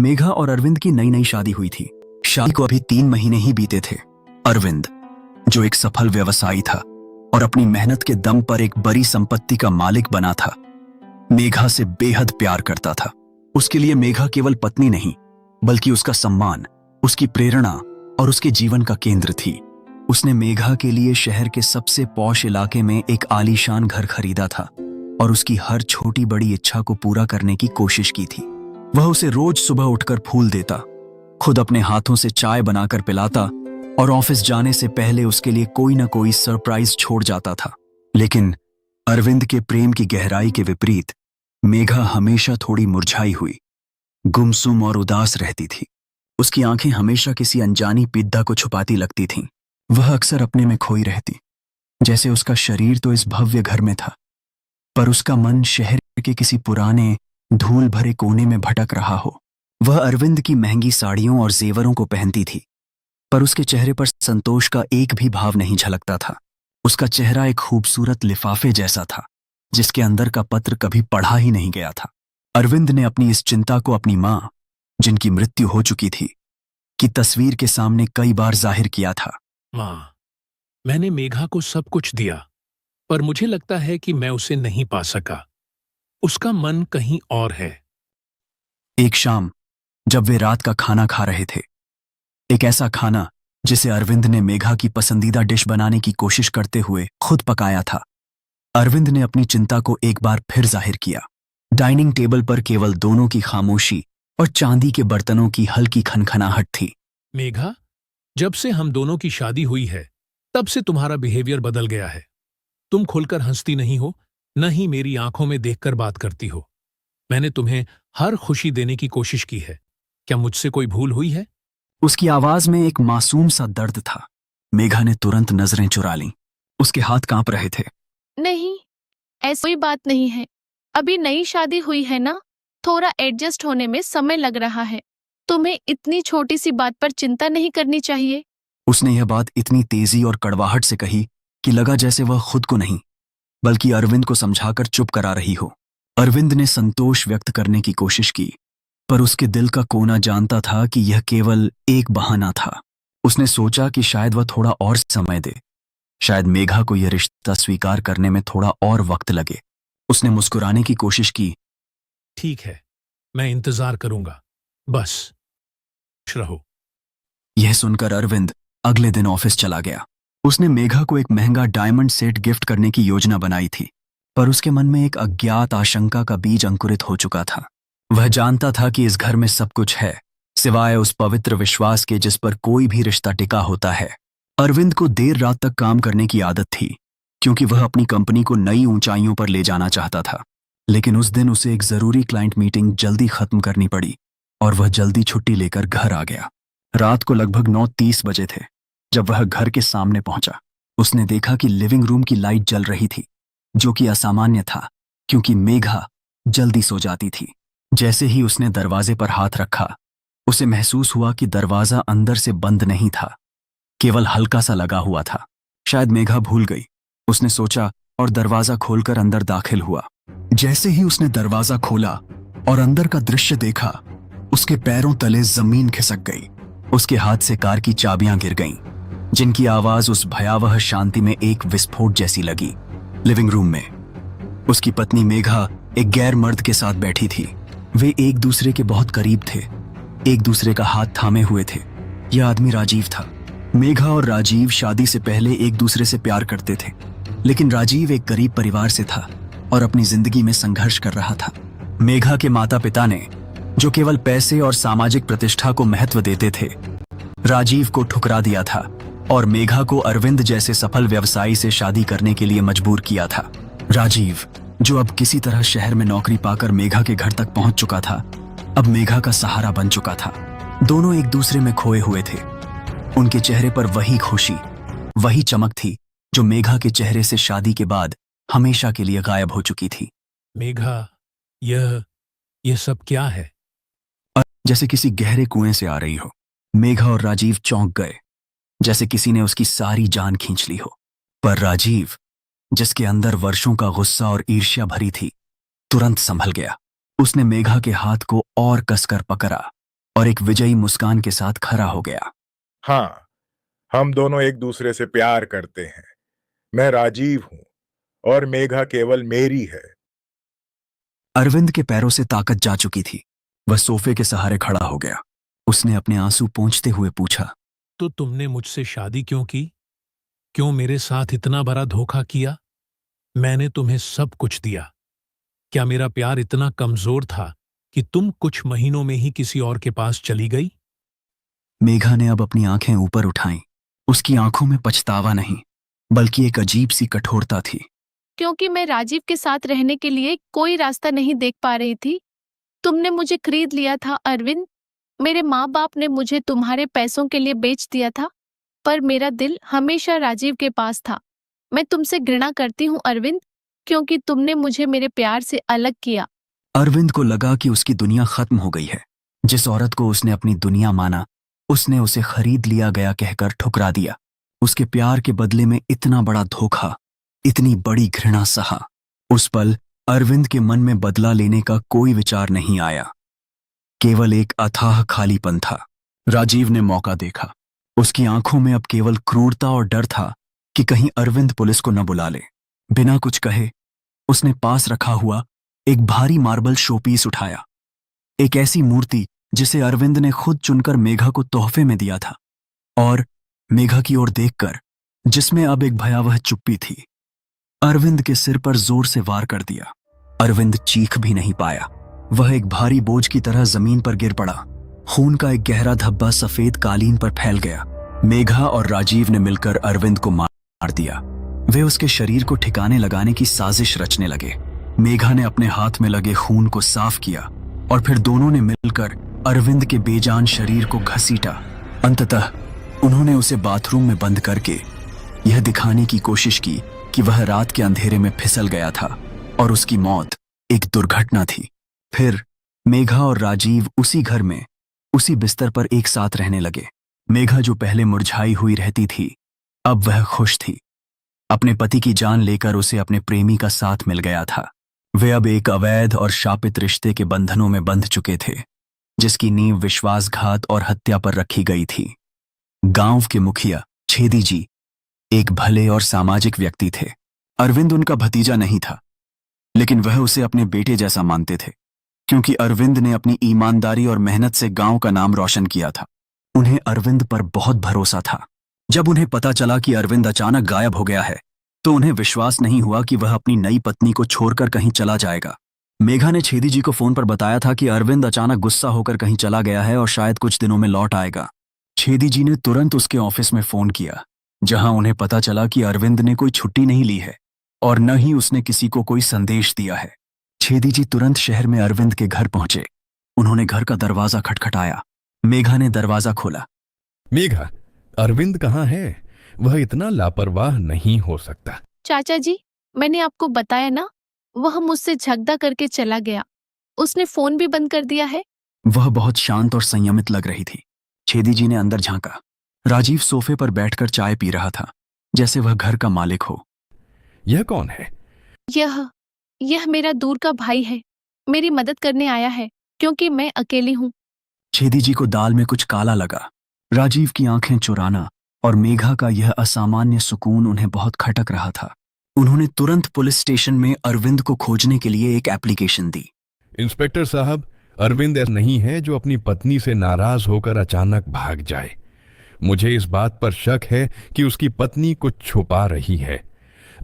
मेघा और अरविंद की नई नई शादी हुई थी। शादी को अभी 3 महीने ही बीते थे। अरविंद, जो एक सफल व्यवसायी था और अपनी मेहनत के दम पर एक बड़ी संपत्ति का मालिक बना था, मेघा से बेहद प्यार करता था। उसके लिए मेघा केवल पत्नी नहीं, बल्कि उसका सम्मान, उसकी प्रेरणा और उसके जीवन का केंद्र थी। उसने मेघा के लिए शहर के सबसे पॉश इलाके में एक आलीशान घर खरीदा था और उसकी हर छोटी बड़ी इच्छा को पूरा करने की कोशिश की थी। वह उसे रोज सुबह उठकर फूल देता, खुद अपने हाथों से चाय बनाकर पिलाता और ऑफिस जाने से पहले उसके लिए कोई ना कोई सरप्राइज छोड़ जाता था। लेकिन अरविंद के प्रेम की गहराई के विपरीत मेघा हमेशा थोड़ी मुरझाई हुई, गुमसुम और उदास रहती थी। उसकी आंखें हमेशा किसी अनजानी पीड़ा को छुपाती लगती थीं। वह अक्सर अपने में खोई रहती, जैसे उसका शरीर तो इस भव्य घर में था, पर उसका मन शहर के किसी पुराने धूल भरे कोने में भटक रहा हो। वह अरविंद की महंगी साड़ियों और जेवरों को पहनती थी, पर उसके चेहरे पर संतोष का एक भी भाव नहीं झलकता था। उसका चेहरा एक खूबसूरत लिफाफे जैसा था, जिसके अंदर का पत्र कभी पढ़ा ही नहीं गया था। अरविंद ने अपनी इस चिंता को अपनी मां, जिनकी मृत्यु हो चुकी थी, की तस्वीर के सामने कई बार जाहिर किया था। मां, मैंने मेघा को सब कुछ दिया, पर मुझे लगता है कि मैं उसे नहीं पा सका। उसका मन कहीं और है। एक शाम जब वे रात का खाना खा रहे थे, एक ऐसा खाना जिसे अरविंद ने मेघा की पसंदीदा डिश बनाने की कोशिश करते हुए खुद पकाया था, अरविंद ने अपनी चिंता को एक बार फिर जाहिर किया। डाइनिंग टेबल पर केवल दोनों की खामोशी और चांदी के बर्तनों की हल्की खनखनाहट थी। मेघा, जब से हम दोनों की शादी हुई है, तब से तुम्हारा बिहेवियर बदल गया है। तुम खुलकर हंसती नहीं हो, न ही मेरी आंखों में देखकर बात करती हो। मैंने तुम्हें हर खुशी देने की कोशिश की है। क्या मुझसे कोई भूल हुई है? उसकी आवाज में एक मासूम सा दर्द था। मेघा ने तुरंत नजरें चुरा लीं। उसके हाथ कांप रहे थे। नहीं, ऐसी कोई बात नहीं है। अभी नई शादी हुई है ना, थोड़ा एडजस्ट होने में समय लग रहा है। तुम्हें इतनी छोटी सी बात पर चिंता नहीं करनी चाहिए। उसने यह बात इतनी तेजी और कड़वाहट से कही कि लगा जैसे वह खुद को नहीं, बल्कि अरविंद को समझाकर चुप करा रही हो। अरविंद ने संतोष व्यक्त करने की कोशिश की, पर उसके दिल का कोना जानता था कि यह केवल एक बहाना था। उसने सोचा कि शायद वह थोड़ा और समय दे, शायद मेघा को यह रिश्ता स्वीकार करने में थोड़ा और वक्त लगे। उसने मुस्कुराने की कोशिश की। ठीक है, मैं इंतजार करूंगा, बस खुश रहो। यह सुनकर अरविंद अगले दिन ऑफिस चला गया। उसने मेघा को एक महंगा डायमंड सेट गिफ्ट करने की योजना बनाई थी, पर उसके मन में एक अज्ञात आशंका का बीज अंकुरित हो चुका था। वह जानता था कि इस घर में सब कुछ है, सिवाय उस पवित्र विश्वास के जिस पर कोई भी रिश्ता टिका होता है। अरविंद को देर रात तक काम करने की आदत थी, क्योंकि वह अपनी कंपनी को नई ऊंचाइयों पर ले जाना चाहता था। लेकिन उस दिन उसे एक जरूरी क्लाइंट मीटिंग जल्दी खत्म करनी पड़ी और वह जल्दी छुट्टी लेकर घर आ गया। रात को लगभग 9:30 बजे थे जब वह घर के सामने पहुंचा। उसने देखा कि लिविंग रूम की लाइट जल रही थी, जो कि असामान्य था, क्योंकि मेघा जल्दी सो जाती थी। जैसे ही उसने दरवाजे पर हाथ रखा, उसे महसूस हुआ कि दरवाजा अंदर से बंद नहीं था, केवल हल्का सा लगा हुआ था। शायद मेघा भूल गई, उसने सोचा, और दरवाजा खोलकर अंदर दाखिल हुआ। जैसे ही उसने दरवाजा खोला और अंदर का दृश्य देखा, उसके पैरों तले जमीन खिसक गई। उसके हाथ से कार की चाबियां गिर गईं, जिनकी आवाज उस भयावह शांति में एक विस्फोट जैसी लगी। लिविंग रूम में उसकी पत्नी मेघा एक गैर मर्द के साथ बैठी थी। वे एक दूसरे के बहुत करीब थे, एक दूसरे का हाथ थामे हुए थे। यह आदमी राजीव था। मेघा और राजीव शादी से पहले एक दूसरे से प्यार करते थे, लेकिन राजीव एक गरीब परिवार से था और अपनी जिंदगी में संघर्ष कर रहा था। मेघा के माता पिता ने, जो केवल पैसे और सामाजिक प्रतिष्ठा को महत्व देते थे, राजीव को ठुकरा दिया था और मेघा को अरविंद जैसे सफल व्यवसायी से शादी करने के लिए मजबूर किया था। राजीव, जो अब किसी तरह शहर में नौकरी पाकर मेघा के घर तक पहुंच चुका था, अब मेघा का सहारा बन चुका था। दोनों एक दूसरे में खोए हुए थे। उनके चेहरे पर वही खुशी, वही चमक थी जो मेघा के चेहरे से शादी के बाद हमेशा के लिए गायब हो चुकी थी। मेघा, यह सब क्या है? जैसे किसी गहरे कुएं से आ रही हो। मेघा और राजीव चौंक गए, जैसे किसी ने उसकी सारी जान खींच ली हो। पर राजीव, जिसके अंदर वर्षों का गुस्सा और ईर्ष्या भरी थी, तुरंत संभल गया। उसने मेघा के हाथ को और कसकर पकड़ा और एक विजयी मुस्कान के साथ खड़ा हो गया। हाँ, हम दोनों एक दूसरे से प्यार करते हैं। मैं राजीव हूं और मेघा केवल मेरी है। अरविंद के पैरों से ताकत जा चुकी थी। वह सोफे के सहारे खड़ा हो गया। उसने अपने आंसू पोंछते हुए पूछा, तो तुमने मुझसे शादी क्यों की? क्यों मेरे साथ इतना बड़ा धोखा किया? मैंने तुम्हें सब कुछ दिया। क्या मेरा प्यार इतना कमजोर था कि तुम कुछ महीनों में ही किसी और के पास चली गई? मेघा ने अब अपनी आंखें ऊपर उठाईं। उसकी आंखों में पछतावा नहीं, बल्कि एक अजीब सी कठोरता थी। क्योंकि मैं राजीव के साथ रहने के लिए कोई रास्ता नहीं देख पा रही थी। तुमने मुझे खरीद लिया था अरविंद। मेरे माँ बाप ने मुझे तुम्हारे पैसों के लिए बेच दिया था, पर मेरा दिल हमेशा राजीव के पास था। मैं तुमसे घृणा करती हूँ अरविंद, क्योंकि तुमने मुझे मेरे प्यार से अलग किया। अरविंद को लगा कि उसकी दुनिया खत्म हो गई है। जिस औरत को उसने अपनी दुनिया माना, उसने उसे खरीद लिया गया कहकर ठुकरा दिया। उसके प्यार के बदले में इतना बड़ा धोखा, इतनी बड़ी घृणा सहा। उस पल अरविंद के मन में बदला लेने का कोई विचार नहीं आया। केवल एक अथाह खालीपन था। राजीव ने मौका देखा। उसकी आंखों में अब केवल क्रूरता और डर था कि कहीं अरविंद पुलिस को न बुला ले। बिना कुछ कहे उसने पास रखा हुआ एक भारी मार्बल शोपीस उठाया, एक ऐसी मूर्ति जिसे अरविंद ने खुद चुनकर मेघा को तोहफे में दिया था, और मेघा की ओर देखकर, जिसमें अब एक भयावह चुप्पी थी, अरविंद के सिर पर जोर से वार कर दिया। अरविंद चीख भी नहीं पाया। वह एक भारी बोझ की तरह जमीन पर गिर पड़ा। खून का एक गहरा धब्बा सफेद कालीन पर फैल गया। मेघा और राजीव ने मिलकर अरविंद को मार दिया। वे उसके शरीर को ठिकाने लगाने की साजिश रचने लगे। मेघा ने अपने हाथ में लगे खून को साफ किया और फिर दोनों ने मिलकर अरविंद के बेजान शरीर को घसीटा। अंततः उन्होंने उसे बाथरूम में बंद करके यह दिखाने की कोशिश की कि वह रात के अंधेरे में फिसल गया था और उसकी मौत एक दुर्घटना थी। फिर मेघा और राजीव उसी घर में, उसी बिस्तर पर एक साथ रहने लगे। मेघा जो पहले मुरझाई हुई रहती थी, अब वह खुश थी। अपने पति की जान लेकर उसे अपने प्रेमी का साथ मिल गया था। वे अब एक अवैध और शापित रिश्ते के बंधनों में बंध चुके थे, जिसकी नींव विश्वासघात और हत्या पर रखी गई थी। गांव के मुखिया छेदी जी एक भले और सामाजिक व्यक्ति थे। अरविंद उनका भतीजा नहीं था, लेकिन वह उसे अपने बेटे जैसा मानते थे, क्योंकि अरविंद ने अपनी ईमानदारी और मेहनत से गांव का नाम रोशन किया था। उन्हें अरविंद पर बहुत भरोसा था। जब उन्हें पता चला कि अरविंद अचानक गायब हो गया है, तो उन्हें विश्वास नहीं हुआ कि वह अपनी नई पत्नी को छोड़कर कहीं चला जाएगा। मेघा ने छेदी जी को फोन पर बताया था कि अरविंद अचानक गुस्सा होकर कहीं चला गया है और शायद कुछ दिनों में लौट आएगा। छेदी जी ने तुरंत उसके ऑफिस में फोन किया, जहां उन्हें पता चला कि अरविंद ने कोई छुट्टी नहीं ली है और न ही उसने किसी को कोई संदेश दिया है। छेदी जी तुरंत शहर में अरविंद के घर पहुंचे। उन्होंने घर का दरवाजा खटखटाया। मेघा ने दरवाजा खोला। मेघा, अरविंद कहाँ है? वह इतना लापरवाह नहीं हो सकता। चाचा जी, मैंने आपको बताया ना, वह मुझसे झगड़ा करके चला गया। उसने फोन भी बंद कर दिया है। वह बहुत शांत और संयमित लग रही थी। छेदी जी ने अंदर झांका। राजीव सोफे पर बैठकर चाय पी रहा था, जैसे वह घर का मालिक हो। यह कौन है? यह मेरा दूर का भाई है। मेरी मदद करने आया है, क्योंकि मैं अकेली हूँ। छेदी जी को दाल में कुछ काला लगा। राजीव की आंखें चुराना और मेघा का यह असामान्य सुकून उन्हें बहुत खटक रहा था। उन्होंने तुरंत पुलिस स्टेशन में अरविंद को खोजने के लिए एक एप्लीकेशन दी। इंस्पेक्टर साहब, अरविंद ऐसा नहीं है जो अपनी पत्नी से नाराज होकर अचानक भाग जाए। मुझे इस बात पर शक है कि उसकी पत्नी कुछ छुपा रही है।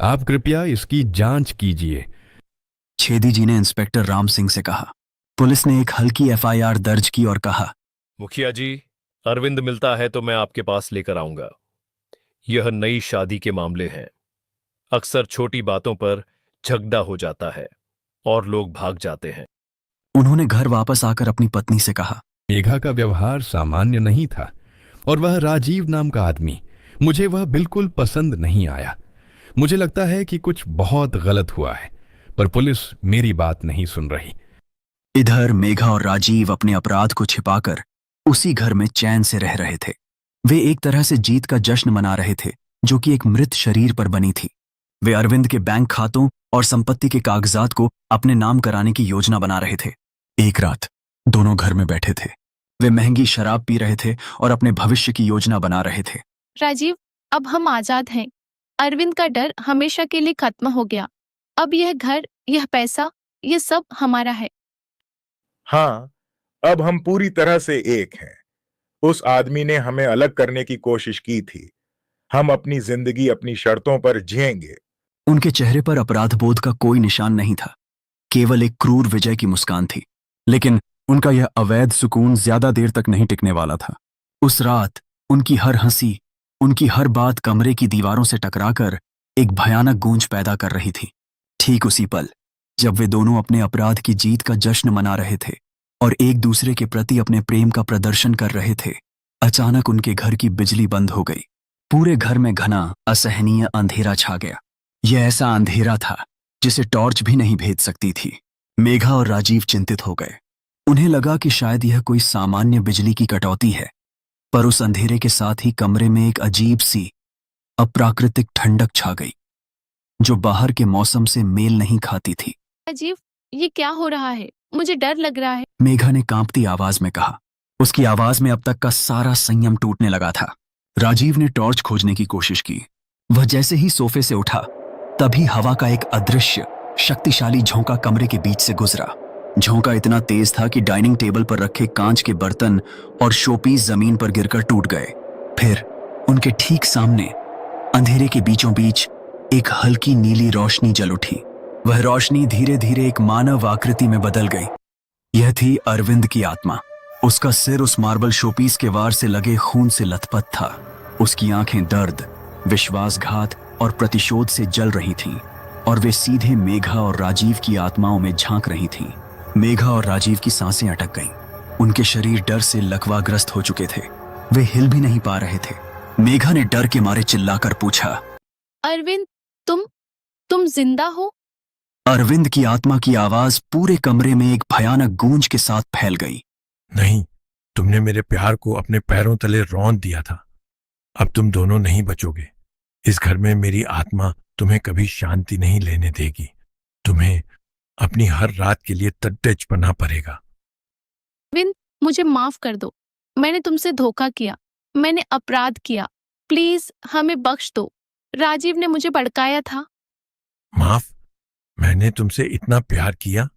आप कृपया इसकी जांच कीजिए। छेदी जी ने इंस्पेक्टर राम सिंह से कहा। पुलिस ने एक हल्की एफआईआर दर्ज की और कहा, मुखिया जी, अरविंद मिलता है तो मैं आपके पास लेकर आऊंगा। यह नई शादी के मामले हैं। अक्सर छोटी बातों पर झगड़ा हो जाता है और लोग भाग जाते हैं। उन्होंने घर वापस आकर अपनी पत्नी से कहा, मेघा का व्यवहार सामान्य नहीं था और वह राजीव नाम का आदमी, मुझे वह बिल्कुल पसंद नहीं आया। मुझे लगता है कि कुछ बहुत गलत हुआ है, पर पुलिस मेरी बात नहीं सुन रही। इधर मेघा और राजीव अपने अपराध को छिपाकर उसी घर में चैन से रह रहे थे। वे एक तरह से जीत का जश्न मना रहे थे, जो कि एक मृत शरीर पर बनी थी। वे अरविंद के बैंक खातों और संपत्ति के कागजात को अपने नाम कराने की योजना बना रहे थे। एक रात दोनों घर में बैठे थे। वे महंगी शराब पी रहे थे और अपने भविष्य की योजना बना रहे थे। राजीव, अब हम आजाद हैं। अरविंद का डर हमेशा के लिए खत्म हो गया। अब यह घर, यह पैसा, यह सब हमारा है। हाँ, अब हम पूरी तरह से एक हैं। उस आदमी ने हमें अलग करने की कोशिश की थी। हम अपनी जिंदगी अपनी शर्तों पर जिएंगे। उनके चेहरे पर अपराधबोध का कोई निशान नहीं था, केवल एक क्रूर विजय की मुस्कान थी। लेकिन उनका यह अवैध सुकून ज्यादा देर तक नहीं टिकने वाला था। उस रात उनकी हर हंसी, उनकी हर बात कमरे की दीवारों से टकराकर एक भयानक गूंज पैदा कर रही थी। ठीक उसी पल, जब वे दोनों अपने अपराध की जीत का जश्न मना रहे थे और एक दूसरे के प्रति अपने प्रेम का प्रदर्शन कर रहे थे, अचानक उनके घर की बिजली बंद हो गई। पूरे घर में घना, असहनीय अंधेरा छा गया। यह ऐसा अंधेरा था जिसे टॉर्च भी नहीं भेज सकती थी। मेघा और राजीव चिंतित हो गए। उन्हें लगा कि शायद यह कोई सामान्य बिजली की कटौती है, पर उस अंधेरे के साथ ही कमरे में एक अजीब सी अप्राकृतिक ठंडक छा गई, जो बाहर के मौसम से मेल नहीं खाती थी। राजीव, ये क्या हो रहा है? मुझे डर लग रहा है। मेघा ने कांपती आवाज में कहा। उसकी आवाज में अब तक का सारा संयम टूटने लगा था। राजीव ने टॉर्च खोजने की कोशिश की। वह जैसे ही सोफे से उठा, तभी हवा का एक अदृश्य, शक्तिशाली झोंका कमरे के बीच से गुजरा। झोंका इतना तेज था कि डाइनिंग टेबल पर रखे कांच के बर्तन और शोपीस जमीन पर गिरकर टूट गए। फिर उनके ठीक सामने, अंधेरे के बीचों बीच, एक हल्की नीली रोशनी जल उठी। वह रोशनी धीरे धीरे एक मानव आकृति में बदल गई। यह थी अरविंद की आत्मा। उसका सिर उस मार्बल शोपीस के वार से लगे खून से लथपथ था। उसकी आंखें दर्द, विश्वासघात और प्रतिशोध से जल रही थीं, और वे सीधे मेघा और राजीव की आत्माओं में झांक रही थीं। मेघा और राजीव की सांसें अटक गईं। उनके शरीर डर से लकवाग्रस्त हो चुके थे। वे हिल भी नहीं पा रहे थे। मेघा ने डर के मारे चिल्लाकर पूछा, अरविंद, तुम जिंदा हो? अरविंद की आत्मा की आवाज पूरे कमरे में एक भयानक गूंज के साथ फैल गई। नहीं, तुमने मेरे प्यार को अपने पैरों तले रौंद दिया था। अब तुम दोनों नहीं बचोगे। इस घर में मेरी आत्मा तुम्हें कभी शांति नहीं लेने देगी। तुम्हें अपनी हर रात के लिए तद्दच बनना पड़ेगा। अरविंद, मुझे माफ कर दो। मैंने तुमसे धोखा किया, मैंने अपराध किया। प्लीज हमें बख्श दो। राजीव ने मुझे भड़काया था। माफ? मैंने तुमसे इतना प्यार किया।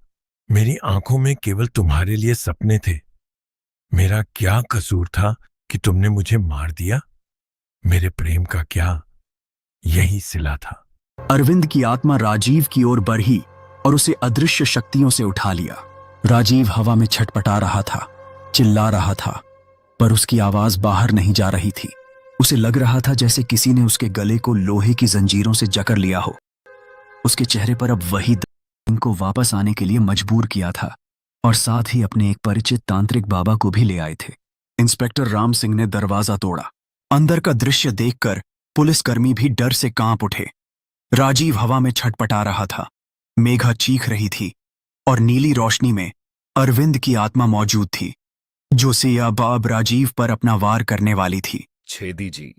मेरी आंखों में केवल तुम्हारे लिए सपने थे। मेरा क्या कसूर था कि तुमने मुझे मार दिया? मेरे प्रेम का क्या यही सिला था। अरविंद की आत्मा राजीव की ओर बढ़ी और उसे अदृश्य शक्तियों से उठा लिया। राजीव हवा में छटपटा रहा था, चिल्ला रहा था, पर उसकी आवाज बाहर नहीं जा रही थी। उसे लग रहा था जैसे किसी ने उसके गले को लोहे की जंजीरों से जकड़ लिया हो। उसके चेहरे पर अब वही दर्द को वापस आने के लिए मजबूर किया था, और साथ ही अपने एक परिचित तांत्रिक बाबा को भी ले आए थे। इंस्पेक्टर राम सिंह ने दरवाजा तोड़ा। अंदर का दृश्य देखकर पुलिसकर्मी भी डर से कांप उठे। राजीव हवा में छटपटा रहा था, मेघा चीख रही थी, और नीली रोशनी में अरविंद की आत्मा मौजूद थी, जो सियाबाब राजीव पर अपना वार करने वाली थी। छेदी जी,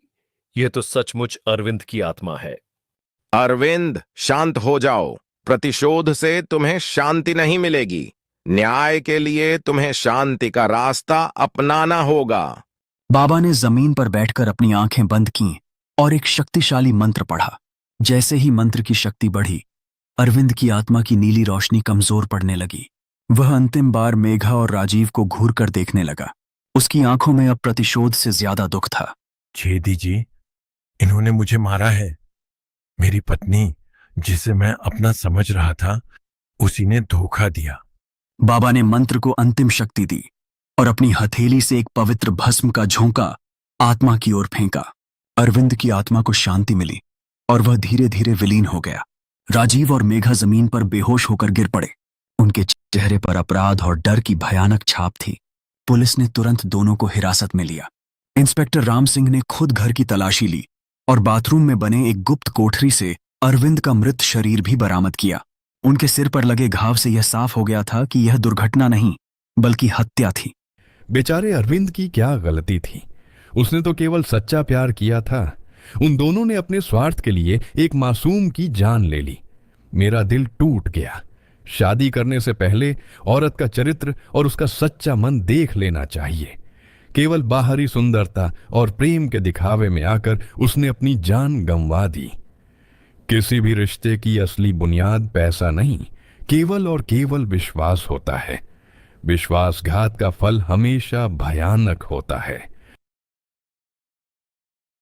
यह तो सचमुच अरविंद की आत्मा है। अरविंद, शांत हो जाओ। प्रतिशोध से तुम्हें शांति नहीं मिलेगी। न्याय के लिए तुम्हें शांति का रास्ता अपनाना होगा। बाबा ने जमीन पर बैठकर अपनी आंखें बंद कीं और एक शक्तिशाली मंत्र पढ़ा। जैसे ही मंत्र की शक्ति बढ़ी, अरविंद की आत्मा की नीली रोशनी कमजोर पड़ने लगी। वह अंतिम बार मेघा और राजीव को घूर कर देखने लगा। उसकी आंखों में अब प्रतिशोध से ज्यादा दुख था। छेदी जी, इन्होंने मुझे मारा है। मेरी पत्नी, जिसे मैं अपना समझ रहा था, उसी ने धोखा दिया। बाबा ने मंत्र को अंतिम शक्ति दी और अपनी हथेली से एक पवित्र भस्म का झोंका आत्मा की ओर फेंका। अरविंद की आत्मा को शांति मिली और वह धीरे धीरे विलीन हो गया। राजीव और मेघा जमीन पर बेहोश होकर गिर पड़े। उनके चेहरे पर अपराध और डर की भयानक छाप थी। पुलिस ने तुरंत दोनों को हिरासत में लिया। इंस्पेक्टर राम सिंह ने खुद घर की तलाशी ली और बाथरूम में बने एक गुप्त कोठरी से अरविंद का मृत शरीर भी बरामद किया। उनके सिर पर लगे घाव से यह साफ हो गया था कि यह दुर्घटना नहीं, बल्कि हत्या थी। बेचारे अरविंद की क्या गलती थी? उसने तो केवल सच्चा प्यार किया था। उन दोनों ने अपने स्वार्थ के लिए एक मासूम की जान ले ली। मेरा दिल टूट गया। शादी करने से पहले औरत का चरित्र और उसका सच्चा मन देख लेना चाहिए। केवल बाहरी सुंदरता और प्रेम के दिखावे में आकर उसने अपनी जान गंवा दी। किसी भी रिश्ते की असली बुनियाद पैसा नहीं, केवल और केवल विश्वास होता है। विश्वासघात का फल हमेशा भयानक होता है।